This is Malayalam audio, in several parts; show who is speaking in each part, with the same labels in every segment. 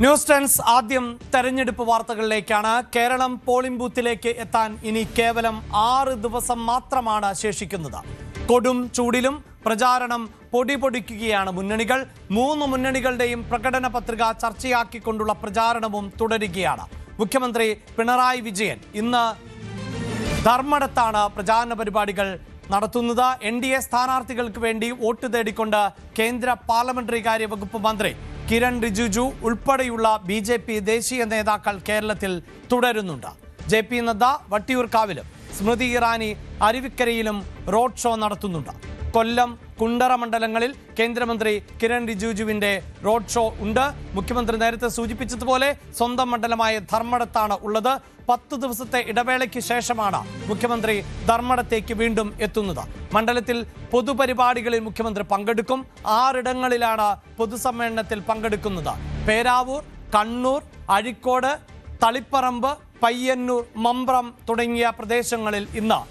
Speaker 1: ന്യൂസ് ടെൻസ് ആദ്യം തെരഞ്ഞെടുപ്പ് വാർത്തകളിലേക്കാണ്. കേരളം പോളിംഗ് ബൂത്തിലേക്ക് എത്താൻ ഇനി കേവലം 6 ദിവസം മാത്രമാണ് ശേഷിക്കുന്നത്. കൊടും ചൂടിലും പ്രചാരണം പൊടിപൊടിക്കുകയാണ് മുന്നണികൾ. 3 മുന്നണികളുടെയും പ്രകടന പത്രിക ചർച്ചയാക്കിക്കൊണ്ടുള്ള പ്രചാരണവും തുടരുകയാണ്. മുഖ്യമന്ത്രി പിണറായി വിജയൻ ഇന്ന് ധർമ്മടത്താണ് പ്രചാരണ പരിപാടികൾ നടത്തുന്നത്. NDA സ്ഥാനാർത്ഥികൾക്ക് വേണ്ടി വോട്ട് തേടിക്കൊണ്ട് കേന്ദ്ര പാർലമെന്ററി കാര്യ വകുപ്പ് മന്ത്രി കിരൺ റിജിജു ഉൾപ്പെടെയുള്ള BJP ദേശീയ നേതാക്കൾ കേരളത്തിൽ തുടരുന്നുണ്ട്. JP Nadda വട്ടിയൂർക്കാവിലും Smriti Irani അരുവിക്കരയിലും road show നടത്തുന്നുണ്ട്. കൊല്ലം, കുണ്ടറ മണ്ഡലങ്ങളിൽ കേന്ദ്രമന്ത്രി കിരൺ റിജിജുവിന്റെ റോഡ് ഷോ ഉണ്ട്. മുഖ്യമന്ത്രി നേരത്തെ സൂചിപ്പിച്ചതുപോലെ സ്വന്തം മണ്ഡലമായ ധർമ്മടത്താണ് ഉള്ളത്. 10 ദിവസത്തെ ഇടവേളയ്ക്ക് ശേഷമാണ് മുഖ്യമന്ത്രി ധർമ്മടത്തേക്ക് വീണ്ടും എത്തുന്നത്. മണ്ഡലത്തിൽ പൊതുപരിപാടികളിൽ മുഖ്യമന്ത്രി പങ്കെടുക്കും. 6 ഇടങ്ങളിലാണ് പൊതുസമ്മേളനത്തിൽ പങ്കെടുക്കുന്നത്. പേരാവൂർ, കണ്ണൂർ, അഴീക്കോട്, തളിപ്പറമ്പ്, പയ്യന്നൂർ, മമ്പ്രം തുടങ്ങിയ പ്രദേശങ്ങളിൽ ഇന്ന്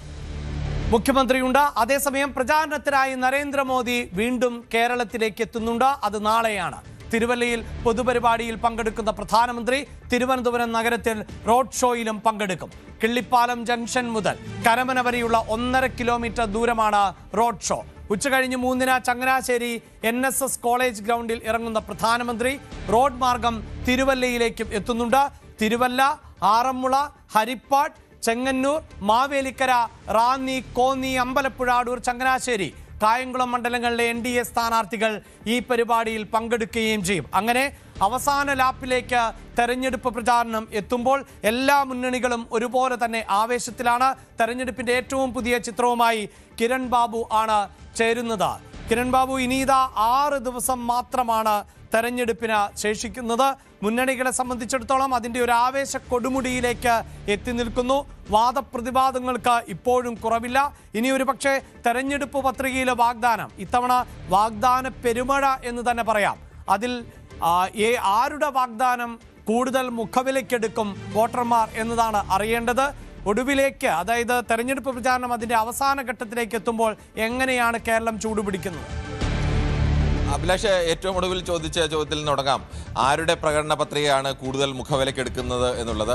Speaker 1: മുഖ്യമന്ത്രിയുണ്ട്. അതേസമയം പ്രചാരണത്തിനായി നരേന്ദ്രമോദി വീണ്ടും കേരളത്തിലേക്ക് എത്തുന്നുണ്ട്. അത് നാളെയാണ്. തിരുവല്ലയിൽ പൊതുപരിപാടിയിൽ പങ്കെടുക്കുന്ന പ്രധാനമന്ത്രി തിരുവനന്തപുരം നഗരത്തിൽ റോഡ് ഷോയിലും പങ്കെടുക്കും. കിള്ളിപ്പാലം ജംഗ്ഷൻ മുതൽ കരമന വരെയുള്ള 1.5 കിലോമീറ്റർ ദൂരമാണ് റോഡ് ഷോ. ഉച്ചകഴിഞ്ഞ് 3-ന് ചങ്ങനാശ്ശേരി NSS കോളേജ് ഗ്രൗണ്ടിൽ ഇറങ്ങുന്ന പ്രധാനമന്ത്രി റോഡ് മാർഗം തിരുവല്ലയിലേക്കും എത്തുന്നുണ്ട്. തിരുവല്ല, ആറന്മുള, ഹരിപ്പാട്, ചെങ്ങന്നൂർ, മാവേലിക്കര, റാന്നി, കോന്നി, അമ്പലപ്പുഴ, അടൂർ, ചങ്ങനാശ്ശേരി, കായംകുളം മണ്ഡലങ്ങളിലെ NDA സ്ഥാനാർത്ഥികൾ ഈ പരിപാടിയിൽ പങ്കെടുക്കുകയും ചെയ്യും. അങ്ങനെ അവസാന ലാപ്പിലേക്ക് തെരഞ്ഞെടുപ്പ് പ്രചാരണം എത്തുമ്പോൾ എല്ലാ മുന്നണികളും ഒരുപോലെ തന്നെ ആവേശത്തിലാണ്. തെരഞ്ഞെടുപ്പിന്റെ ഏറ്റവും പുതിയ ചിത്രവുമായി കിരൺ ബാബു ആണ് ചേരുന്നത്. കിരൺ ബാബു, ഇനിയിതാ 6 ദിവസം മാത്രമാണ് തെരഞ്ഞെടുപ്പിന് ശേഷിക്കുന്നത്. മുന്നണികളെ സംബന്ധിച്ചിടത്തോളം അതിൻ്റെ ഒരു ആവേശ കൊടുമുടിയിലേക്ക് എത്തി നിൽക്കുന്നു. വാദപ്രതിവാദങ്ങൾക്ക് ഇപ്പോഴും കുറവില്ല. ഇനി ഒരു പക്ഷേ തെരഞ്ഞെടുപ്പ് പത്രികയിലെ വാഗ്ദാനം, ഇത്തവണ വാഗ്ദാന പെരുമഴ എന്ന് തന്നെ പറയാം. അതിൽ ആരുടെ വാഗ്ദാനം കൂടുതൽ മുഖവിലക്കെടുക്കും വോട്ടർമാർ എന്നതാണ് അറിയേണ്ടത്. ഒടുവിലേക്ക്, അതായത് തെരഞ്ഞെടുപ്പ് പ്രചാരണം അതിൻ്റെ അവസാന ഘട്ടത്തിലേക്ക് എത്തുമ്പോൾ എങ്ങനെയാണ് കേരളം ചൂടുപിടിക്കുന്നത്?
Speaker 2: അഭിലാഷ്, ഏറ്റവും ഒടുവിൽ ചോദിച്ച ചോദ്യത്തിൽ നിന്ന് തുടങ്ങാം. ആരുടെ പ്രകടന പത്രികയാണ് കൂടുതൽ മുഖവിലക്കെടുക്കുന്നത് എന്നുള്ളത്.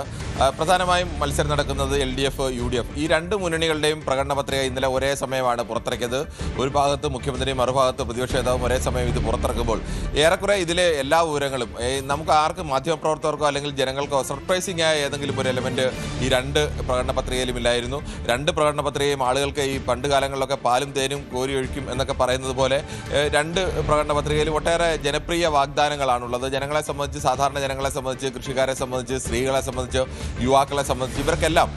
Speaker 2: പ്രധാനമായും മത്സരം നടക്കുന്നത് LDF, UDF ഈ 2 മുന്നണികളുടെയും പ്രകടന പത്രിക ഇന്നലെ ഒരേ സമയമാണ് പുറത്തിറക്കിയത്. ഒരു ഭാഗത്ത് മുഖ്യമന്ത്രിയും മറുഭാഗത്ത് പ്രതിപക്ഷ നേതാവും ഒരേ സമയം ഇത് പുറത്തിറക്കുമ്പോൾ ഏറെക്കുറെ ഇതിലെ എല്ലാ വിവരങ്ങളും നമുക്ക് ആർക്കും, മാധ്യമപ്രവർത്തകർക്കോ അല്ലെങ്കിൽ ജനങ്ങൾക്കോ സർപ്രൈസിംഗ് ആയ ഏതെങ്കിലും ഒരു എലമെന്റ് ഈ 2 പ്രകടന പത്രികയിലും ഇല്ലായിരുന്നു. 2 പ്രകടന പത്രികയും ആളുകൾക്ക് ഈ പണ്ട് കാലങ്ങളിലൊക്കെ പാലും തേനും കോരി ഒഴിക്കും എന്നൊക്കെ പറയുന്നത് പോലെ 2 പ്രകടന പത്രികയിൽ ഒട്ടേറെ ജനപ്രിയ വാഗ്ദാനങ്ങളാണുള്ളത്. ജനങ്ങളെ സംബന്ധിച്ച്, സാധാരണ ജനങ്ങളെ സംബന്ധിച്ച്, കൃഷിക്കാരെ സംബന്ധിച്ച്, സ്ത്രീകളെ സംബന്ധിച്ച്, യുവാക്കളെ സംബന്ധിച്ച് ഇവർക്കെല്ലാം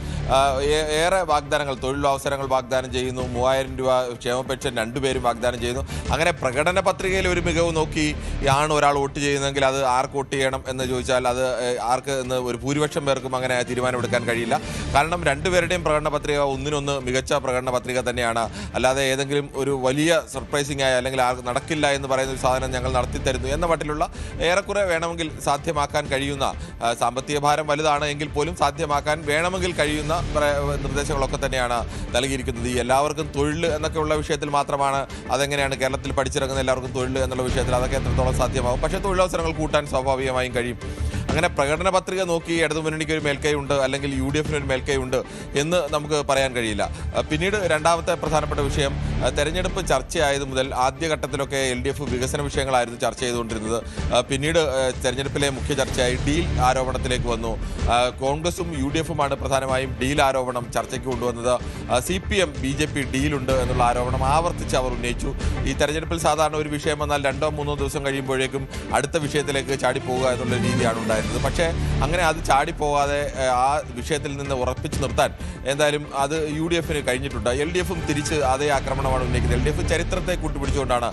Speaker 2: ഏറെ വാഗ്ദാനങ്ങൾ, തൊഴിലവസരങ്ങൾ വാഗ്ദാനം ചെയ്യുന്നു. 3000 രൂപ ക്ഷേമ പെൻഷൻ 2 പേരും വാഗ്ദാനം ചെയ്യുന്നു. അങ്ങനെ പ്രകടന പത്രികയിൽ ഒരു മികവ് നോക്കി ആണ് ഒരാൾ വോട്ട് ചെയ്യുന്നതെങ്കിൽ അത് ആർക്ക് വോട്ട് ചെയ്യണം എന്ന് ചോദിച്ചാൽ അത് ആർക്ക് എന്ന് ഒരു ഭൂരിപക്ഷം പേർക്കും അങ്ങനെ തീരുമാനമെടുക്കാൻ കഴിയില്ല. കാരണം 2 പേരുടെയും പ്രകടന പത്രിക ഒന്നിനൊന്ന് മികച്ച പ്രകടന പത്രിക തന്നെയാണ്. അല്ലാതെ ഏതെങ്കിലും ഒരു വലിയ സർപ്രൈസിംഗ് ആയ അല്ലെങ്കിൽ ആർക്ക് നടക്കില്ല എന്ന് പറയുന്ന ഒരു സാധനം ഞങ്ങൾ നടത്തിത്തരുന്നു എന്ന മട്ടിലുള്ള ഏറെക്കുറെ വേണമെങ്കിൽ സാധ്യമാക്കാൻ കഴിയുന്ന, സാമ്പത്തിക ഭാരം വലുതാണ് എങ്കിൽ പോലും സാധ്യമാക്കാൻ വേണമെങ്കിൽ കഴിയുന്ന നിർദ്ദേശങ്ങളൊക്കെ തന്നെയാണ് നൽകിയിരിക്കുന്നത്. ഈ എല്ലാവർക്കും തൊഴിൽ എന്നൊക്കെയുള്ള വിഷയത്തിൽ മാത്രമാണ് അതെങ്ങനെയാണ് കേരളത്തിൽ പഠിച്ചിറങ്ങുന്ന എല്ലാവർക്കും തൊഴിൽ എന്നുള്ള വിഷയത്തിൽ അതൊക്കെ എത്രത്തോളം സാധ്യമാകും. പക്ഷേ തൊഴിലവസരങ്ങൾ കൂട്ടാൻ സ്വാഭാവികമായും കഴിയും. അങ്ങനെ പ്രകടന പത്രിക നോക്കി ഇടതുമുന്നണിക്ക് ഒരു മേൽക്കൈ ഉണ്ട് അല്ലെങ്കിൽ UDFന് ഒരു മേൽക്കൈ ഉണ്ട് എന്ന് നമുക്ക് പറയാൻ കഴിയില്ല. പിന്നീട് രണ്ടാമത്തെ പ്രധാനപ്പെട്ട വിഷയം, തെരഞ്ഞെടുപ്പ് ചർച്ചയായത് മുതൽ ആദ്യഘട്ടത്തിലൊക്കെ LDF വികസന വിഷയങ്ങളായിരുന്നു ചർച്ച ചെയ്തുകൊണ്ടിരുന്നത്. പിന്നീട് തെരഞ്ഞെടുപ്പിലെ മുഖ്യ ചർച്ചയായി ഡീൽ ആരോപണത്തിലേക്ക് വന്നു. കോൺഗ്രസും UDFുമാണ് പ്രധാനമായും ഡീൽ ആരോപണം ചർച്ചയ്ക്ക് കൊണ്ടുവന്നത്. CPM BJP ഡീലുണ്ട് എന്നുള്ള ആരോപണം ആവർത്തിച്ച് അവർ ഉന്നയിച്ചു. ഈ തെരഞ്ഞെടുപ്പിൽ സാധാരണ ഒരു വിഷയം വന്നാൽ 2-3 ദിവസം കഴിയുമ്പോഴേക്കും അടുത്ത വിഷയത്തിലേക്ക് ചാടിപ്പോവുക എന്നുള്ള രീതിയാണ് ഉണ്ടായിരുന്നത്. പക്ഷേ അങ്ങനെ അത് ചാടിപ്പോകാതെ ആ വിഷയത്തിൽ നിന്ന് ഉറപ്പിച്ച് നിർത്താൻ എന്തായാലും അത് UDFന് കഴിഞ്ഞിട്ടുണ്ട്. LDFും തിരിച്ച് അതേ ആക്രമണമാണ് ഉന്നയിക്കുന്നത്. LDF ചരിത്രത്തെ കൂട്ടുപിടിച്ചുകൊണ്ടാണ്,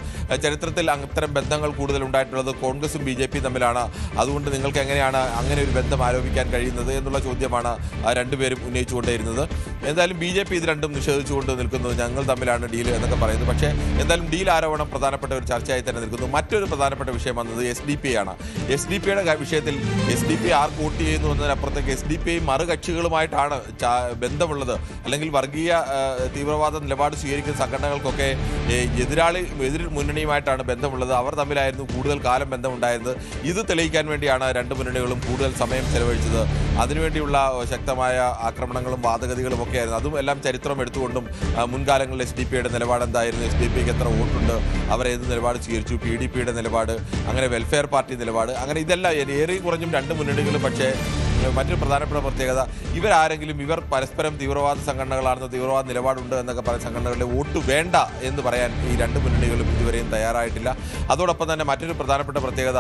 Speaker 2: ചരിത്രത്തിൽ അത്തരം ബന്ധങ്ങൾ കൂടുതൽ ഉണ്ടായിട്ടുള്ളത് കോൺഗ്രസും BJP തമ്മിലാണ്. അതുകൊണ്ട് നിങ്ങൾക്ക് എങ്ങനെയാണ് അങ്ങനെ ഒരു ബന്ധം ആരോപിക്കാൻ കഴിയുന്നത് എന്നുള്ള ചോദ്യമാണ് 2 പേരും ഉന്നയിച്ചുകൊണ്ടേയിരുന്നത്. എന്തായാലും BJP ഇത് രണ്ടും നിഷേധിച്ചുകൊണ്ട് നിൽക്കുന്നത്, ഞങ്ങൾ തമ്മിലാണ് ഡീൽ എന്നൊക്കെ പറയുന്നത്. പക്ഷേ എന്തായാലും ഡീൽ ആരോപണം പ്രധാനപ്പെട്ട ഒരു ചർച്ചയായി തന്നെ നിൽക്കുന്നു. മറ്റൊരു പ്രധാനപ്പെട്ട വിഷയം വന്നത് SDP ആണ്. SDP യുടെ വിഷയത്തിൽ SDP ആർക്ക് വോട്ട് ചെയ്യുന്നു എന്നതിനപ്പുറത്തേക്ക് SDP മറുകക്ഷികളുമായിട്ടാണ് ബന്ധമുള്ളത്, അല്ലെങ്കിൽ വർഗീയ തീവ്രവാദ നിലപാട് സ്വീകരിക്കുന്ന സംഘടനകൾക്കൊക്കെ എതിർ മുന്നണിയുമായിട്ടാണ് ബന്ധമുള്ളത്. അവർ തമ്മിലായിരുന്നു കൂടുതൽ കാലം ബന്ധമുണ്ടായിരുന്നത്. ഇത് തെളിയിക്കാൻ വേണ്ടിയാണ് രണ്ട് മുന്നണികളും കൂടുതൽ സമയം ചെലവഴിച്ചത്. അതിനുവേണ്ടിയുള്ള ശക്തമായ ആക്രമണങ്ങളും വാദഗതികളും ഒക്കെ ആയിരുന്നു. അതും എല്ലാം ചരിത്രം എടുത്തുകൊണ്ടും മുൻകാലങ്ങളിൽ SDP നിലപാട് എന്തായിരുന്നു, SDP എത്ര വോട്ടുണ്ട്, അവർ ഏത് നിലപാട് സ്വീകരിച്ചു, PDP നിലപാട്, അങ്ങനെ വെൽഫെയർ പാർട്ടി നിലപാട്, അങ്ങനെ ഇതെല്ലാം ഏറെയും കുറഞ്ഞും രണ്ട് മുന്നണികളും. പക്ഷേ മറ്റൊരു പ്രധാനപ്പെട്ട പ്രത്യേകത, ഇവർ പരസ്പരം തീവ്രവാദ സംഘടനകളാണെന്ന്, തീവ്രവാദ നിലപാടുണ്ട് എന്നൊക്കെ പറയുന്ന സംഘടനകളുടെ വോട്ട് വേണ്ട എന്ന് പറയാൻ ഈ രണ്ട് മുന്നണികളും ഇതുവരെയും തയ്യാറായിട്ടില്ല. അതോടൊപ്പം തന്നെ മറ്റൊരു പ്രധാനപ്പെട്ട പ്രത്യേകത,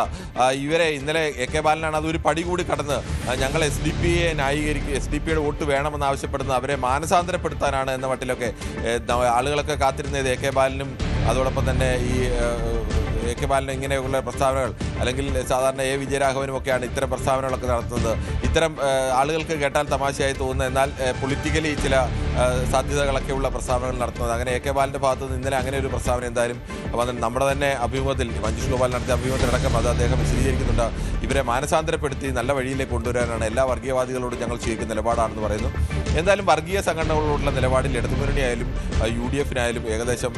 Speaker 2: ഇവരെ ഇന്നലെ AK ബാലനാണ് അതൊരു പടി കൂടി കടന്ന് ഞങ്ങൾ SDP-യെ ന്യായീകരിക്കും, SDP വോട്ട് വേണമെന്ന് ആവശ്യപ്പെടുന്നത് അവരെ മാനസാന്തരപ്പെടുത്താനാണ് എന്ന മട്ടിലൊക്കെ ആളുകളൊക്കെ കാത്തിരുന്നത്. AK ബാലനും അതോടൊപ്പം തന്നെ ഈ AK ബാലൻ ഇങ്ങനെയുള്ള പ്രസ്താവനകൾ, അല്ലെങ്കിൽ സാധാരണ വിജയരാഘവനും ഒക്കെയാണ് ഇത്തരം പ്രസ്താവനകളൊക്കെ നടത്തുന്നത്. ഇത്തരം ആളുകൾക്ക് കേട്ടാൽ തമാശയായി തോന്നുന്നത്, എന്നാൽ പൊളിറ്റിക്കലി ചില സാധ്യതകളൊക്കെയുള്ള പ്രസ്താവനകൾ നടത്തുന്നത്. അങ്ങനെ AK ബാലൻ്റെ ഭാഗത്ത് നിന്ന് ഇന്നലെ അങ്ങനെ ഒരു പ്രസ്താവന എന്തായാലും നമ്മുടെ തന്നെ അഭിമുഖത്തിൽ, മഞ്ജുഷ് ഗോപാൽ നടത്തിയ അഭിമുഖത്തിലടക്കം അത് അദ്ദേഹം വിശദീകരിക്കുന്നുണ്ട്. ഇവരെ മാനസാന്തരപ്പെടുത്തി നല്ല വഴിയിലേക്ക് കൊണ്ടുവരാനാണ് എല്ലാ വർഗീയവാദികളോടും ഞങ്ങൾ സ്വീകരിക്കുന്ന നിലപാടാണെന്ന് പറയുന്നു. എന്തായാലും വർഗീയ സംഘടനകളോടുള്ള നിലപാടിൽ ഇടതുമുന്നണിയായാലും UDF-നായാലും ഏകദേശം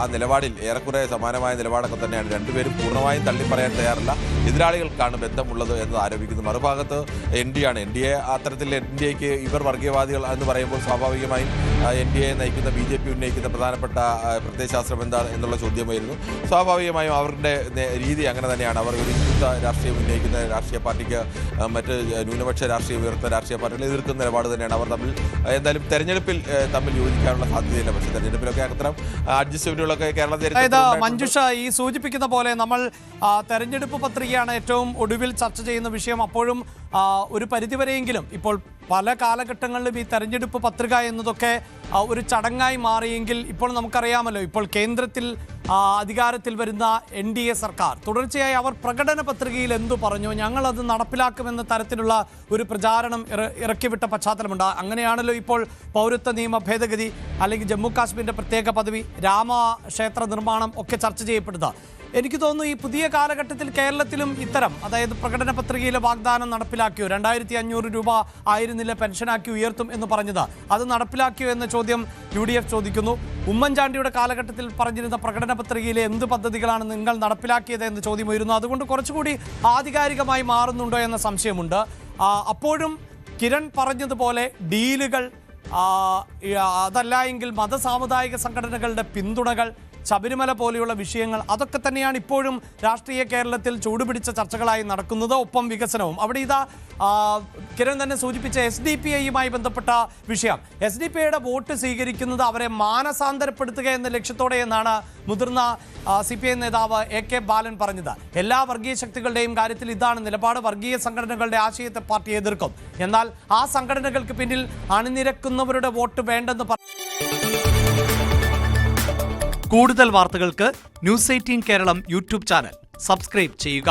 Speaker 2: ആ നിലപാടിൽ ഏറെക്കുറെ സമാനമായ നിലപാടൊക്കെ തന്നെയാണ്. രണ്ടുപേരും പൂർണ്ണമായും തള്ളിപ്പറയാൻ തയ്യാറല്ല. എതിരാളികൾക്കാണ് ബന്ധമുള്ളത് എന്ന് ആരോപിക്കുന്നു. മറുഭാഗത്ത് NDA അത്തരത്തിൽ NDAക്ക് ഇവർ വർഗീയവാദികൾ എന്ന് പറയുമ്പോൾ സ്വാഭാവികമായും NDA നയിക്കുന്ന BJP ഉന്നയിക്കുന്ന പ്രധാനപ്പെട്ട പ്രത്യയശാസ്ത്രം എന്താണ് എന്നുള്ള ചോദ്യമായിരുന്നു. സ്വാഭാവികമായും അവരുടെ രീതി അങ്ങനെ തന്നെയാണ്. അവർ ഒരു ഹിന്ദുത്വ രാഷ്ട്രീയം ഉന്നയിക്കുന്ന രാഷ്ട്രീയ പാർട്ടിക്ക് മറ്റ് ന്യൂനപക്ഷ രാഷ്ട്രീയം ഉയർത്തുന്ന രാഷ്ട്രീയ പാർട്ടികളെ എതിർക്കുന്ന നിലപാട് തന്നെയാണ്. അവർ തമ്മിൽ എന്തായാലും തെരഞ്ഞെടുപ്പിൽ തമ്മിൽ യോജിക്കാനുള്ള സാധ്യതയില്ല. പക്ഷേ തെരഞ്ഞെടുപ്പിലൊക്കെ അത്തരം അഡ്ജസ്റ്റ്മെന്റുകളൊക്കെ കേരളത്തിൽ
Speaker 1: മഞ്ജുഷ ഈ സൂചിപ്പിക്കുന്ന പോലെ നമ്മൾ തെരഞ്ഞെടുപ്പ് പത്രികയാണ് ഏറ്റവും ഒടുവിൽ ചർച്ച ചെയ്യുന്ന വിഷയം. അപ്പോഴും ഒരു പരിധിവരെയെങ്കിലും ഇപ്പോൾ പല കാലഘട്ടങ്ങളിലും ഈ തെരഞ്ഞെടുപ്പ് പത്രിക എന്നതൊക്കെ ഒരു ചടങ്ങായി മാറിയെങ്കിൽ ഇപ്പോൾ നമുക്കറിയാമല്ലോ, ഇപ്പോൾ കേന്ദ്രത്തിൽ അധികാരത്തിൽ വരുന്ന NDA സർക്കാർ തുടർച്ചയായി അവർ പ്രകടന പത്രികയിൽ എന്തു പറഞ്ഞു, ഞങ്ങളത് നടപ്പിലാക്കുമെന്ന തരത്തിലുള്ള ഒരു പ്രചാരണം ഇറക്കിവിട്ട പശ്ചാത്തലമുണ്ട്. അങ്ങനെയാണല്ലോ ഇപ്പോൾ പൗരത്വ നിയമ ഭേദഗതി, അല്ലെങ്കിൽ ജമ്മു കാശ്മീരിൻ്റെ പ്രത്യേക പദവി, രാമക്ഷേത്ര നിർമ്മാണം ഒക്കെ ചർച്ച ചെയ്യപ്പെടുന്നത്. എനിക്ക് തോന്നുന്നു ഈ പുതിയ കാലഘട്ടത്തിൽ കേരളത്തിലും ഇത്തരം, അതായത് പ്രകടന പത്രികയിലെ വാഗ്ദാനം നടപ്പിലാക്കിയോ, 2500 രൂപ ആയിരുന്നില്ല പെൻഷനാക്കി ഉയർത്തും എന്ന് പറഞ്ഞത്, അത് നടപ്പിലാക്കിയോ എന്ന ചോദ്യം UDF ചോദിക്കുന്നു. ഉമ്മൻചാണ്ടിയുടെ കാലഘട്ടത്തിൽ പറഞ്ഞിരുന്ന പ്രകടന പത്രികയിലെ എന്ത് പദ്ധതികളാണ് നിങ്ങൾ നടപ്പിലാക്കിയത് എന്ന ചോദ്യം ഉയരുന്നു. അതുകൊണ്ട് കുറച്ചുകൂടി ആധികാരികമായി മാറുന്നുണ്ടോ എന്ന സംശയമുണ്ട്. അപ്പോഴും കിരൺ പറഞ്ഞതുപോലെ ഡീലുകൾ, അതല്ല എങ്കിൽ മതസാമുദായിക സംഘടനകളുടെ പിന്തുണകൾ, ശബരിമല പോലെയുള്ള വിഷയങ്ങൾ, അതൊക്കെ തന്നെയാണ് ഇപ്പോഴും രാഷ്ട്രീയ കേരളത്തിൽ ചൂടുപിടിച്ച ചർച്ചകളായി നടക്കുന്നത്. ഒപ്പം വികസനവും. അവിടെ ഇതാ കിരൺ തന്നെ സൂചിപ്പിച്ച SDP-യുമായി ബന്ധപ്പെട്ട വിഷയം. SDP-യുടെ വോട്ട് സ്വീകരിക്കുന്നത് അവരെ മാനസാന്തരപ്പെടുത്തുക എന്ന ലക്ഷ്യത്തോടെ എന്നാണ് മുതിർന്ന CPI നേതാവ് AK ബാലൻ പറഞ്ഞത്. എല്ലാ വർഗീയ ശക്തികളുടെയും കാര്യത്തിൽ ഇതാണ് നിലപാട്. വർഗീയ സംഘടനകളുടെ ആശയത്തെ പാർട്ടി എതിർക്കും. എന്നാൽ ആ സംഘടനകൾക്ക് പിന്നിൽ അണിനിരക്കുന്നവരുടെ വോട്ട് വേണ്ടെന്ന് കൂടുതൽ വാർത്തകൾക്ക് News 18 Kerala YouTube channel subscribe ചെയ്യുക.